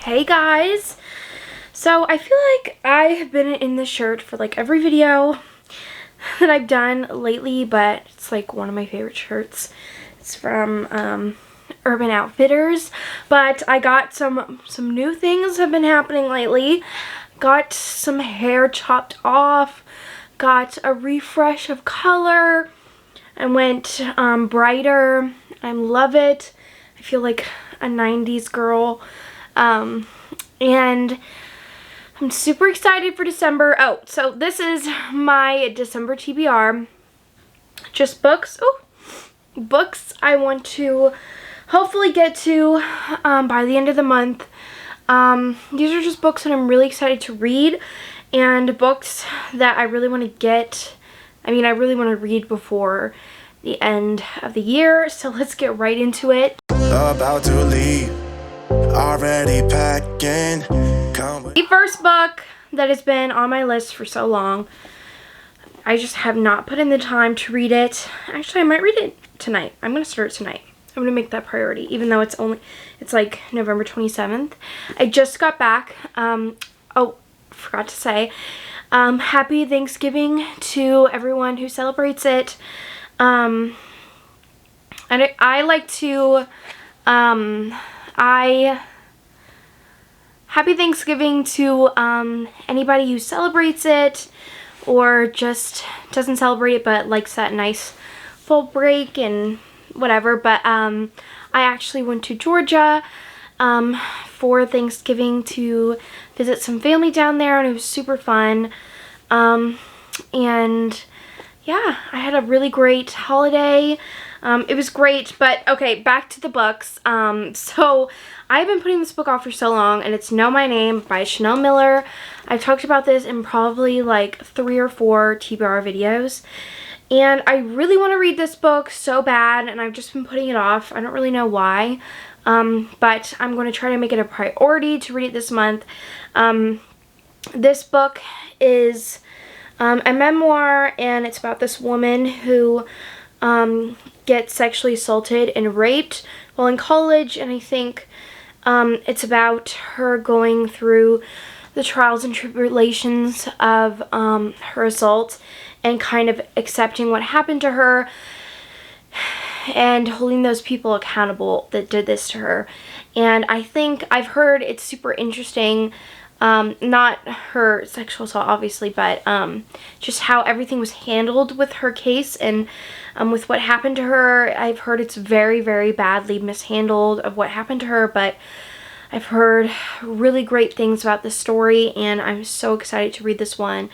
Hey guys, so I feel like I have been in this shirt for like every video that I've done lately, but it's like one of my favorite shirts. It's from Urban Outfitters, but I got some new things have been happening lately. Got some hair chopped off, got a refresh of color. I went brighter. I love it. I feel like a 90s girl. And I'm super excited for December. Oh, so this is my December TBR. Just books. Oh, books I want to hopefully get to by the end of the month. These are just books that I'm really excited to read, and books that I really want to get. I really want to read before the end of the year. So let's get right into it. About to leave. Already packing. The first book that has been on my list for so long, I just have not put in the time to read it. Actually, I might read it tonight. I'm going to start it tonight. I'm going to make that priority, even though it's like November 27th. I just got back. Oh, forgot to say, happy Thanksgiving to everyone who celebrates it. And I like to, happy Thanksgiving to anybody who celebrates it or just doesn't celebrate it but likes that nice full break and whatever. But I actually went to Georgia for Thanksgiving to visit some family down there, and it was super fun. And yeah, I had a really great holiday. It was great, but okay, back to the books. So I've been putting this book off for so long, and it's Know My Name by Chanel Miller. I've talked about this in probably like 3 or 4 TBR videos, and I really want to read this book so bad, and I've just been putting it off. I don't really know why, but I'm going to try to make it a priority to read it this month. This book is a memoir, and it's about this woman who gets sexually assaulted and raped while in college, and I think it's about her going through the trials and tribulations of her assault and kind of accepting what happened to her and holding those people accountable that did this to her. And I think I've heard it's super interesting. Not her sexual assault, obviously, but just how everything was handled with her case and with what happened to her. I've heard it's very, very badly mishandled of what happened to her, but I've heard really great things about this story, and I'm so excited to read this one.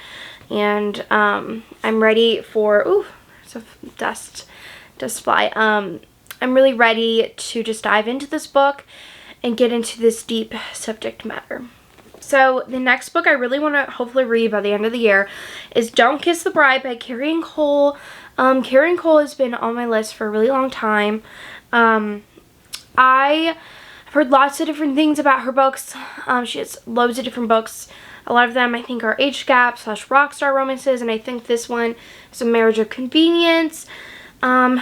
And I'm ready for, ooh, there's a dust fly. I'm really ready to just dive into this book and get into this deep subject matter. So the next book I really want to hopefully read by the end of the year is Don't Kiss the Bride by Carrie and Cole. Carrie and Cole has been on my list for a really long time. I've heard lots of different things about her books. She has loads of different books. A lot of them I think are age gap / rockstar romances, and I think this one is a marriage of convenience. And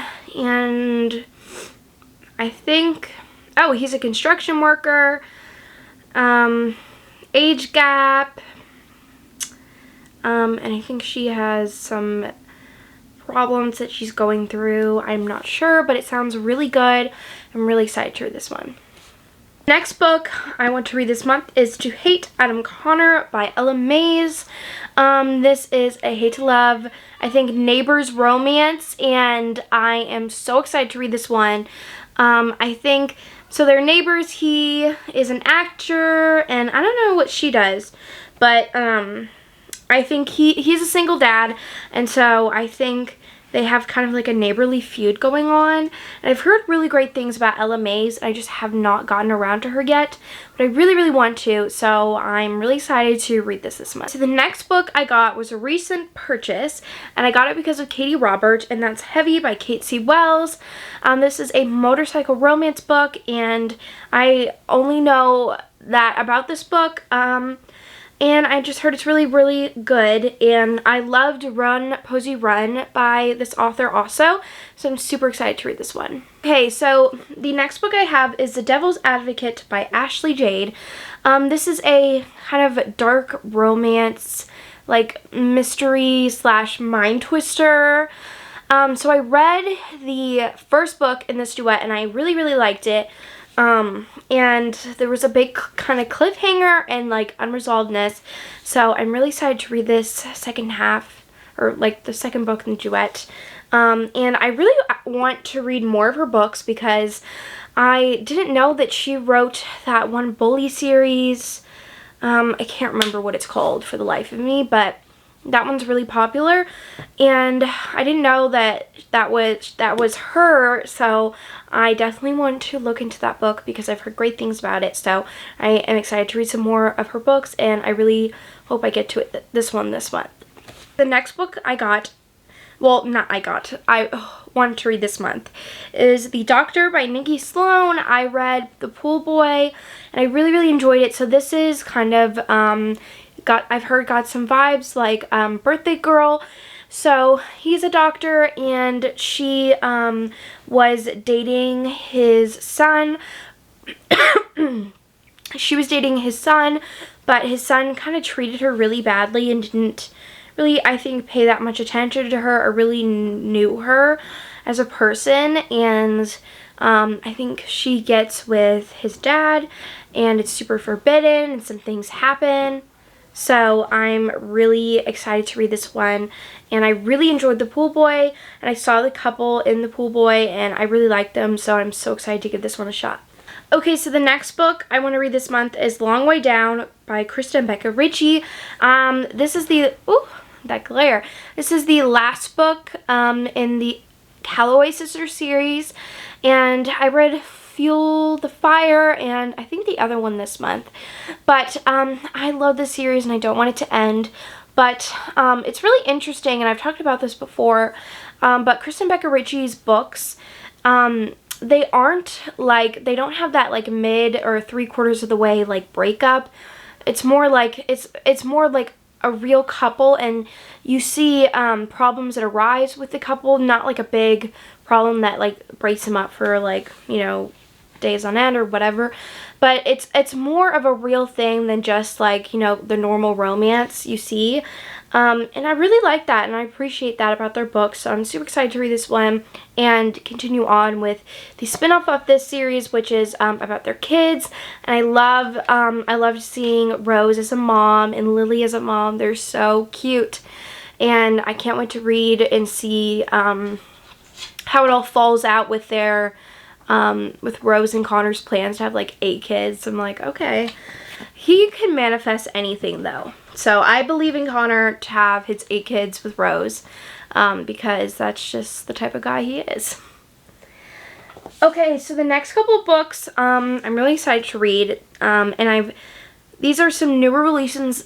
I think, oh, he's a construction worker. Age gap, and I think she has some problems that she's going through. I'm not sure, but it sounds really good. I'm really excited to read this one. Next book I want to read this month is To Hate Adam Connor by Ella Mays. This is a hate to love, I think, neighbors romance, and I am so excited to read this one. I think, so they're neighbors. He is an actor, and I don't know what she does, but I think he's a single dad, and so I think they have kind of like a neighborly feud going on. And I've heard really great things about Ella Mays. I just have not gotten around to her yet, but I really, really want to, so I'm really excited to read this month. So the next book I got was a recent purchase, and I got it because of Katie Robert, and that's Heavy by Kate C. Wells. This is a motorcycle romance book, and I only know that about this book and I just heard it's really, really good, and I loved Run, Posey, Run by this author also, so I'm super excited to read this one. Okay, so the next book I have is The Devil's Advocate by Ashley Jade. This is a kind of dark romance, like mystery / mind twister. So I read the first book in this duet and I really, really liked it. And there was a big kind of cliffhanger and like unresolvedness. So I'm really excited to read this second half, or like the second book in the duet. And I really want to read more of her books because I didn't know that she wrote that one bully series. I can't remember what it's called for the life of me, but that one's really popular, and I didn't know that was her, so I definitely want to look into that book because I've heard great things about it. So I am excited to read some more of her books, and I really hope I get to it this month. The next book I wanted to read this month is The Doctor by Nikki Sloan. I read The Pool Boy and I really, really enjoyed it. So this is kind of I've heard got some vibes like Birthday Girl. So he's a doctor and she was dating his son. She was dating his son, but his son kind of treated her really badly and didn't really, I think, pay that much attention to her or really knew her as a person. And I think she gets with his dad and it's super forbidden and some things happen. So I'm really excited to read this one, and I really enjoyed The Pool Boy, and I saw the couple in The Pool Boy and I really liked them, so I'm so excited to give this one a shot. Okay, so the next book I want to read this month is Long Way Down by Kristen and Becca Ritchie. This is the, ooh, that glare. This is the last book in the Calloway Sisters series, and I read Fuel the Fire and I think the other one this month. But I love this series and I don't want it to end. But it's really interesting, and I've talked about this before, but Kristen Becca Ritchie's books, they aren't like, they don't have that like mid or 3/4 of the way like breakup. It's more like, it's more like a real couple, and you see problems that arise with the couple, not like a big problem that like breaks them up for like, you know, days on end or whatever, but it's more of a real thing than just like, you know, the normal romance you see, and I really like that and I appreciate that about their books. So I'm super excited to read this one and continue on with the spin-off of this series, which is about their kids. And I love seeing Rose as a mom and Lily as a mom. They're so cute, and I can't wait to read and see how it all falls out with their with Rose and Connor's plans to have like 8 kids. I'm like, okay, he can manifest anything though. So I believe in Connor to have his 8 kids with Rose, because that's just the type of guy he is. Okay, so the next couple of books I'm really excited to read, and these are some newer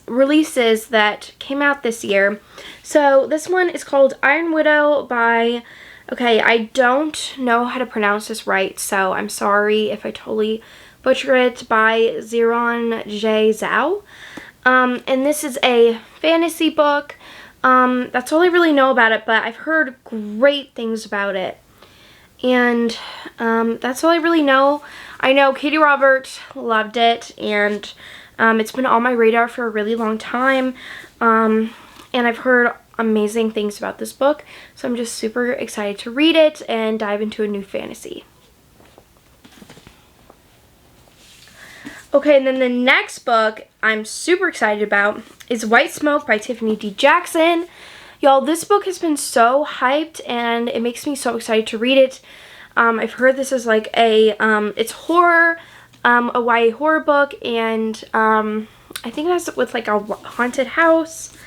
releases that came out this year. So this one is called Iron Widow by, okay, I don't know how to pronounce this right, so I'm sorry if I totally butcher it, by Ziron J. Zhao. And this is a fantasy book. That's all I really know about it, but I've heard great things about it. And that's all I really know. I know Katie Roberts loved it, and it's been on my radar for a really long time. And I've heard amazing things about this book, so I'm just super excited to read it and dive into a new fantasy. Okay, and then the next book I'm super excited about is White Smoke by Tiffany D. Jackson. Y'all, this book has been so hyped and it makes me so excited to read it. I've heard this is like a, it's horror, a YA horror book, and I think it has with like a haunted house.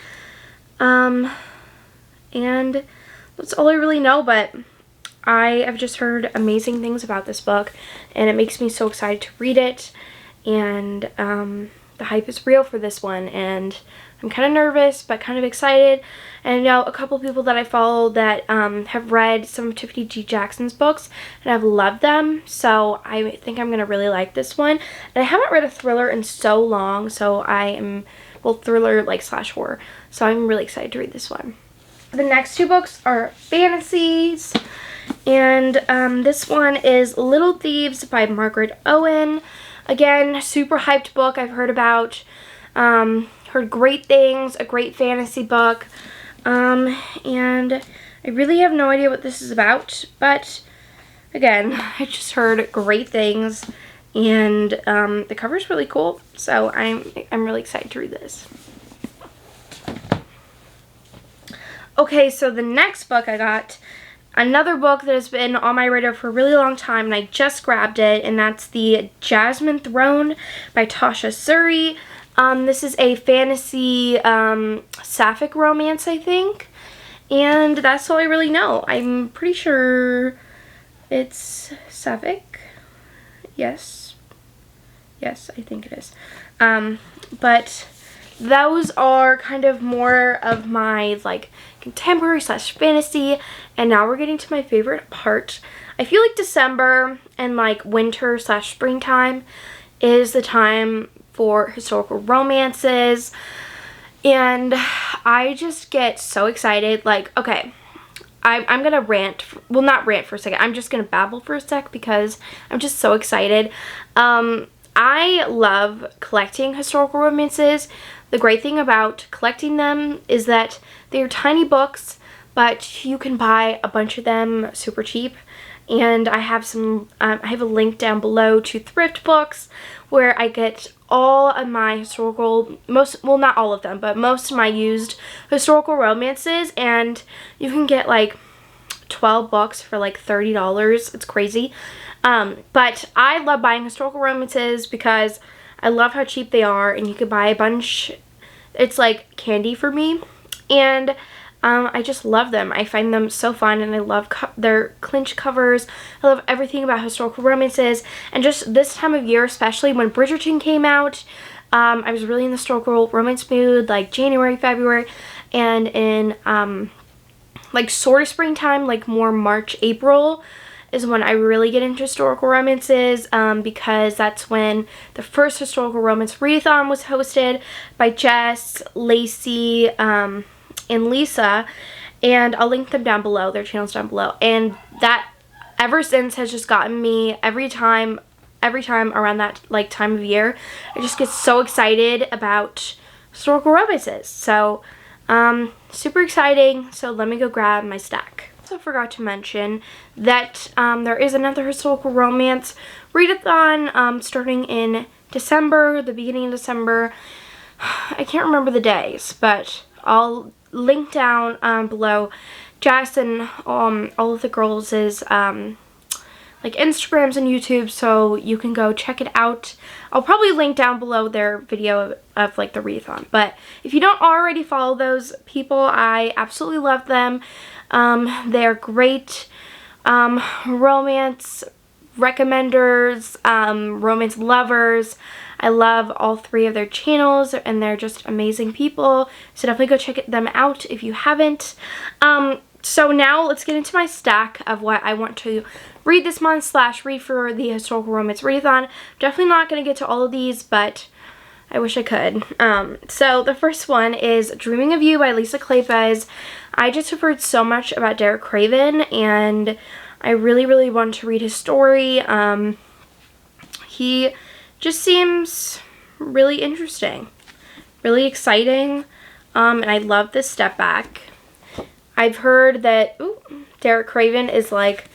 And that's all I really know, but I have just heard amazing things about this book and it makes me so excited to read it. And the hype is real for this one, and I'm kind of nervous but kind of excited. And I know a couple people that I follow that have read some of Tiffany D. Jackson's books and have loved them, so I think I'm going to really like this one. And I haven't read a thriller in so long, so I am, well, thriller like slash horror, so I'm really excited to read this one. The next two books are fantasies, and this one is Little Thieves by Margaret Owen. Again, super hyped book I've heard about. Heard great things, a great fantasy book, and I really have no idea what this is about, but again, I just heard great things, and the cover's really cool, so I'm really excited to read this. Okay, so the next book I got, another book that has been on my radar for a really long time, and I just grabbed it, and that's the Jasmine Throne by Tasha Suri. This is a fantasy sapphic romance, I think, and that's all I really know. I'm pretty sure it's sapphic. Yes, I think it is. But those are kind of more of my like contemporary slash fantasy, and now we're getting to my favorite part. I feel like December and like winter slash springtime is the time for historical romances, and I just get so excited. Like, okay, I'm gonna rant, well, not rant for a second, I'm just gonna babble for a sec because I'm just so excited. I love collecting historical romances. The great thing about collecting them is that they're tiny books, but you can buy a bunch of them super cheap. And I have some, I have a link down below to thrift books where I get all of my historical, well, not all of them, but most of my used historical romances, and you can get like 12 books for like $30. It's crazy. But I love buying historical romances because I love how cheap they are, and you could buy a bunch. It's like candy for me, and I just love them. I find them so fun, and I love their clinch covers. I love everything about historical romances, and just this time of year, especially when Bridgerton came out, I was really in the historical romance mood, like January, February, and in like sort of springtime, like more March, April, is when I really get into historical romances, because that's when the first historical romance readathon was hosted by Jess, Lacey, and Elisa, and I'll link them down below, their channels down below, and that ever since has just gotten me every time around that like time of year, I just get so excited about historical romances. So super exciting. So let me go grab my stack. Also forgot to mention that there is another historical romance readathon starting in December, the beginning of December. I can't remember the days, but I'll link down below Jess and all of the girls' like Instagrams and YouTube, so you can go check it out. I'll probably link down below their video of like the readathon, but if you don't already follow those people, I absolutely love them. They're great romance recommenders, romance lovers. I love all three of their channels, and they're just amazing people, so definitely go check them out if you haven't. So now let's get into my stack of what I want to read this month slash read for the historical romance readathon. Definitely not going to get to all of these, but I wish I could. So the first one is Dreaming of You by Lisa Kleypas. I just have heard so much about Derek Craven, and I really, really want to read his story. He just seems really interesting, really exciting, and I love this step back. I've heard that Derek Craven is like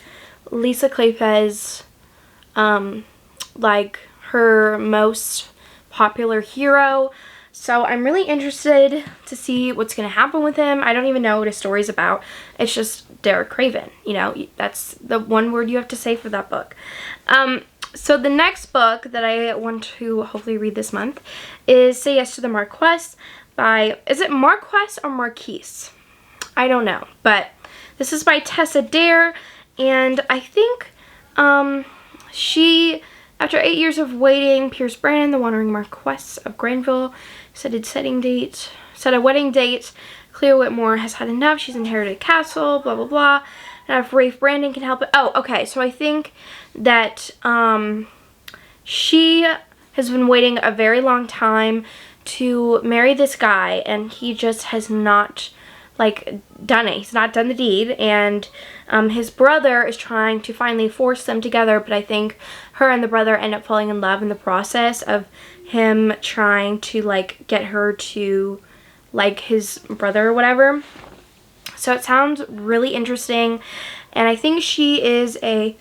Lisa Kleypas, like her most popular hero. So I'm really interested to see what's going to happen with him. I don't even know what his story's about. It's just Derek Craven. You know, that's the one word you have to say for that book. So the next book that I want to hopefully read this month is Say Yes to the Marquess by, is it Marquess or Marquise? I don't know, but this is by Tessa Dare, and I think she After 8 years of waiting, Pierce Brandon, the wandering Marquess of Granville, set a wedding date. Cleo Whitmore has had enough. She's inherited a castle, blah, blah, blah. And if Rafe Brandon can help it. Oh, okay. So I think that she has been waiting a very long time to marry this guy, and he just has not, like, done it. He's not done the deed, and his brother is trying to finally force them together, but I think her and the brother end up falling in love in the process of him trying to, like, get her to like his brother or whatever. So it sounds really interesting, and I think she is a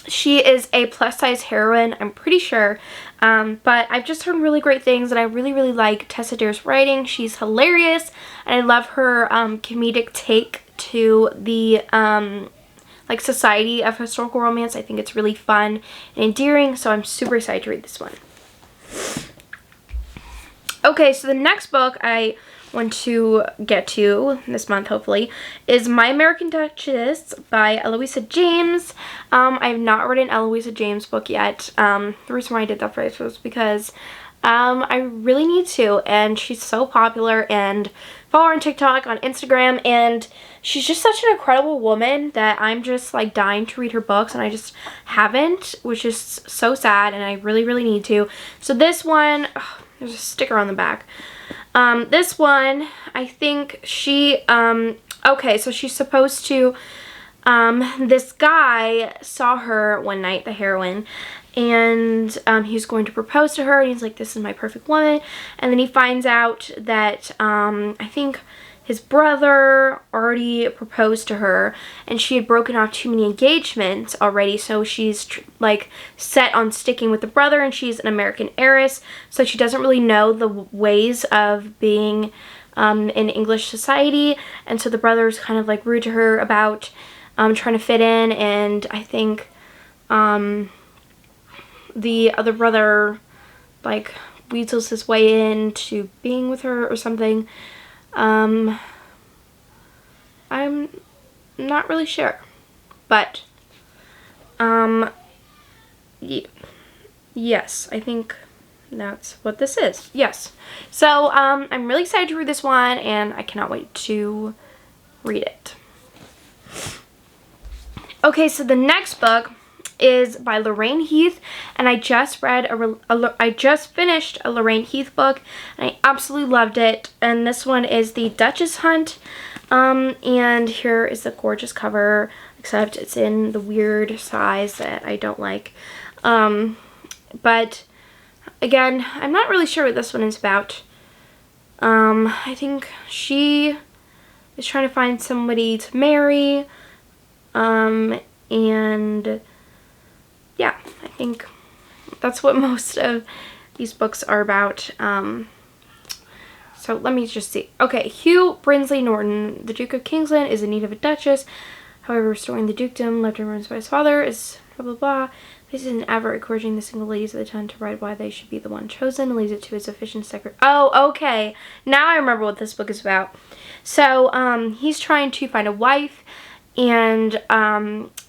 she is a plus size heroine, I'm pretty sure, but I've just heard really great things, and I really like Tessa Dare's writing. She's hilarious, and I love her comedic take to the like society of historical romance. I think it's really fun and endearing, so I'm super excited to read this one. Okay, so the next book I want to get to this month, hopefully, is My American Duchess by Eloisa James. I have not read an Eloisa James book yet. The reason why I did that first was because I really need to, and she's so popular, and follow her on TikTok, on Instagram, and she's just such an incredible woman that I'm just like dying to read her books, and I just haven't, which is so sad, and I really need to. So this one, there's a sticker on the back. This one, I think she, okay, so she's supposed to, this guy saw her one night, the heroine, and he's going to propose to her, and he's like, this is my perfect woman. And then he finds out that I think his brother already proposed to her, and she had broken off too many engagements already, so she's like set on sticking with the brother, and she's an American heiress, so she doesn't really know the ways of being in English society, and so the brother's kind of like rude to her about trying to fit in, and I think the other brother like weasels his way into being with her or something. I'm not really sure, but yes, I think that's what this is. Yes. So I'm really excited to read this one, and I cannot wait to read it. Okay, so the next book is by Lorraine Heath, and I just read I just finished a Lorraine Heath book, and I absolutely loved it. And this one is the Duchess Hunt, and here is the gorgeous cover, except it's in the weird size that I don't like. But again, I'm not really sure what this one is about. I think she is trying to find somebody to marry, and yeah, I think that's what most of these books are about. So let me just see. Okay, Hugh Brinsley Norton, the Duke of Kingsland, is in need of a duchess. However, restoring the dukedom left in ruins by his father is blah blah blah. This is an advert encouraging the single ladies of the town to write why they should be the one chosen, and leaves it to his efficient secretary. Oh, okay. Now I remember what this book is about. So, he's trying to find a wife, and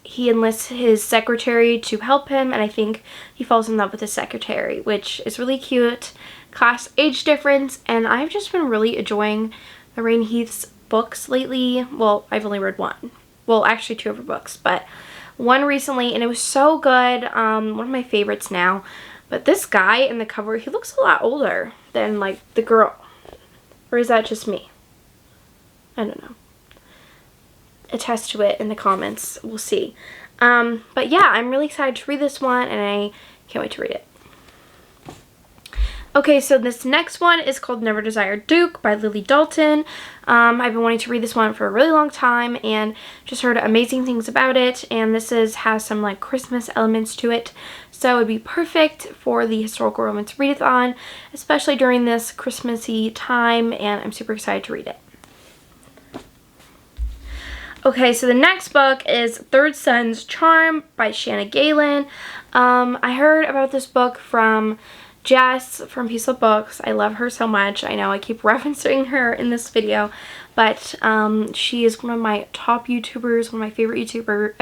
he enlists his secretary to help him, and I think he falls in love with his secretary, which is really cute. Class age difference, and I've just been really enjoying Lorraine Heath's books lately. Well, I've only read one. Well, actually 2 of her books, but one recently, and it was so good. One of my favorites now. But this guy in the cover, he looks a lot older than like the girl. Or is that just me? I don't know. Attest to it in the comments. We'll see. But yeah, I'm really excited to read this one, and I can't wait to read it. Okay, so this next one is called Never Desired Duke by Lily Dalton. I've been wanting to read this one for a really long time, and just heard amazing things about it, and this has some like Christmas elements to it, so it would be perfect for the historical romance readathon, especially during this Christmassy time, and I'm super excited to read it. Okay, so the next book is Third Son's Charm by Shanna Galen. I heard about this book from Jess from Peaceful Books. I love her so much. I know I keep referencing her in this video, but she is one of my top YouTubers, one of my favorite YouTubers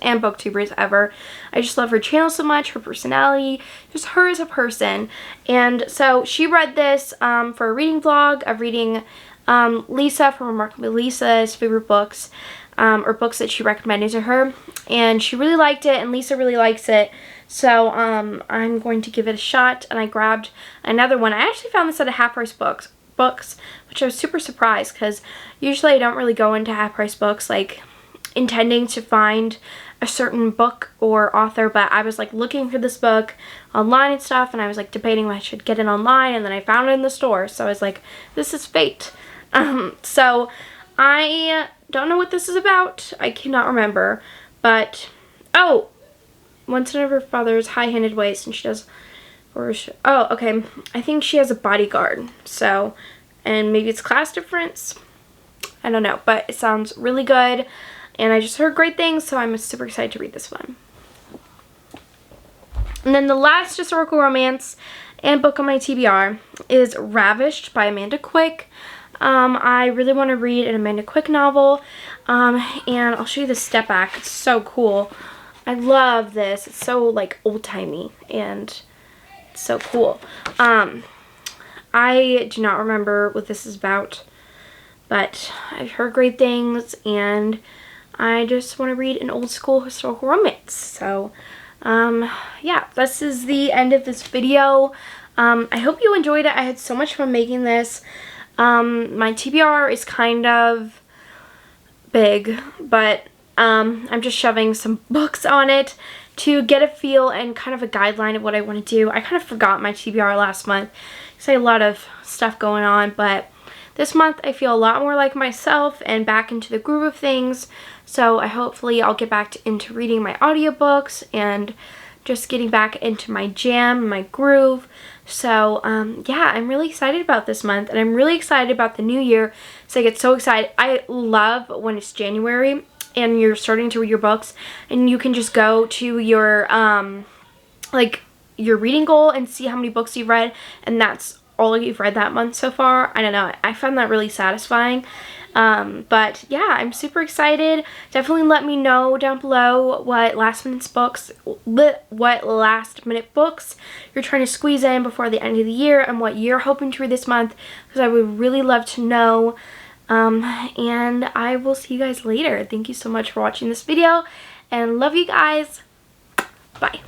and booktubers ever. I just love her channel so much, her personality, just her as a person. And so she read this for a reading vlog of reading Lisa from Remarkable Lisa's favorite books, or books that she recommended to her, and she really liked it, and Lisa really likes it. So I'm going to give it a shot, and I grabbed another one. I actually found this at a half price books, which I was super surprised, because usually I don't really go into half price books like intending to find a certain book or author, but I was like looking for this book online and stuff, and I was like debating if I should get it online, and then I found it in the store, so I was like, this is fate. So I don't know what this is about. I cannot remember, but oh, once in her father's high-handed ways, and she does, oh, okay, I think she has a bodyguard, so, and maybe it's class difference, I don't know, but it sounds really good, and I just heard great things, so I'm super excited to read this one. And then the last historical romance and book on my TBR is Ravished by Amanda Quick. I really want to read an Amanda Quick novel, and I'll show you the step back. It's so cool. I love this. It's so like old-timey, and it's so cool. I do not remember what this is about, but I've heard great things, and I just want to read an old school historical romance. So yeah, this is the end of this video. I hope you enjoyed it. I had so much fun making this. My TBR is kind of big, but I'm just shoving some books on it to get a feel and kind of a guideline of what I want to do. I kind of forgot my TBR last month because I had a lot of stuff going on, but this month I feel a lot more like myself and back into the groove of things. So hopefully I'll get back into reading my audiobooks and just getting back into my jam, my groove. So yeah, I'm really excited about this month, and I'm really excited about the new year. So I get so excited. I love when it's January and you're starting to read your books, and you can just go to your like your reading goal and see how many books you've read, and that's all you've read that month so far. I don't know, I found that really satisfying. But yeah, I'm super excited. Definitely let me know down below what last minute books you're trying to squeeze in before the end of the year, and what you're hoping to read this month, because I would really love to know. And I will see you guys later. Thank you so much for watching this video, and love you guys. Bye.